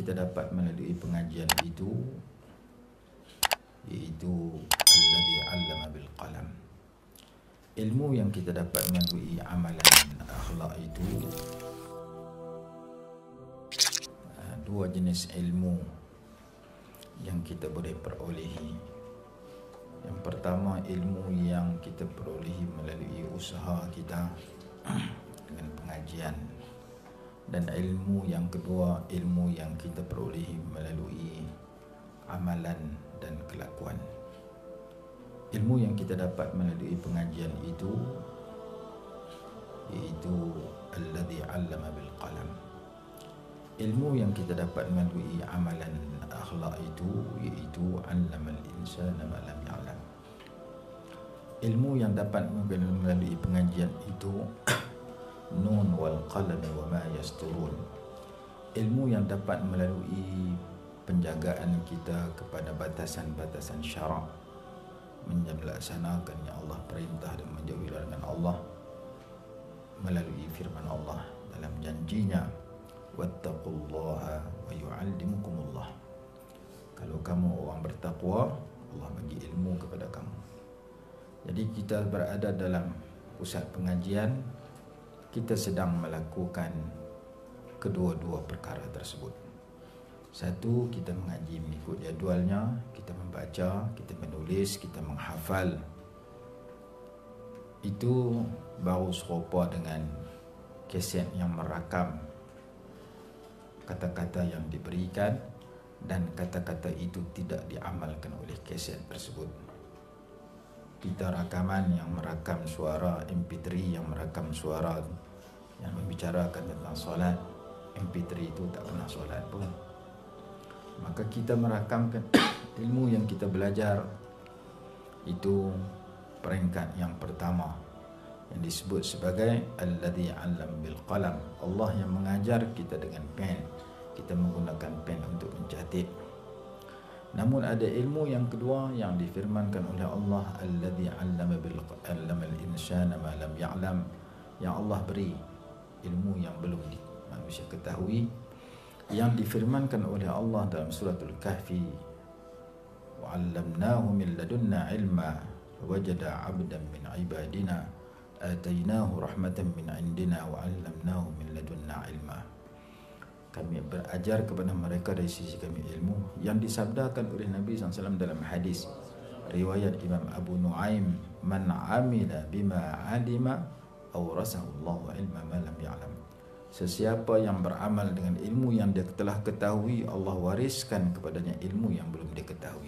kita dapat melalui pengajian itu, iaitu alladzi 'allama bil qalam. Ilmu yang kita dapat melalui amalan akhlak itu dua jenis ilmu yang kita boleh perolehi. Yang pertama, ilmu yang kita perolehi melalui usaha kita dengan pengajian. Dan ilmu yang kedua, ilmu yang kita perolehi melalui amalan dan kelakuan. Ilmu yang kita dapat melalui pengajian itu iaitu alladzi 'allama bil qalam. Ilmu yang kita dapat melalui amalan akhlak itu iaitu 'allamal insana ma lam ya'lam. Ilmu yang dapat melalui pengajian itu nun wal qalam wa ma yasturun. Ilmu yang dapat melalui penjagaan kita kepada batasan-batasan syarak, melaksanakan yang Allah perintah dan menjauhi larangan Allah melalui firman Allah dalam janjinya, wattaqullaha wa yu'allimukumullah. Kalau kamu orang bertakwa, Allah bagi ilmu kepada kamu. Jadi kita berada dalam pusat pengajian, kita sedang melakukan kedua-dua perkara tersebut. Satu, kita mengaji mengikut jadualnya, kita membaca, kita menulis, kita menghafal. Itu baru serupa dengan kaset yang merakam kata-kata yang diberikan dan kata-kata itu tidak diamalkan oleh kaset tersebut. Kita rakaman yang merakam suara, MP3 yang merakam suara yang membicarakan tentang solat, MP3 itu tak pernah solat pun. Maka kita merakamkan ilmu yang kita belajar itu peringkat yang pertama yang disebut sebagai alladzi 'allama bil qalam. Allah yang mengajar kita dengan pen. Kita menggunakan pen untuk mencatat. Namun ada ilmu yang kedua yang difirmankan oleh Allah, alladzi 'allama al insana ma lam ya'lam, yang Allah beri ilmu yang belum manusia ketahui, yang difirmankan oleh Allah dalam suratul Kahfi, wa 'allamnahu min ladunna ilma wajada 'abdan min ibadina atainahu rahmatan min indina wa 'allamnahu min ladunna ilma. Kami berajar kepada mereka dari sisi kami ilmu, yang disabdakan oleh Nabi SAW dalam hadis riwayat Imam Abu Nuaim, man amila bima alima awrasahu Allah ilma ma lam ya'lam. Sesiapa yang beramal dengan ilmu yang dia telah ketahui, Allah wariskan kepadanya ilmu yang belum dia ketahui.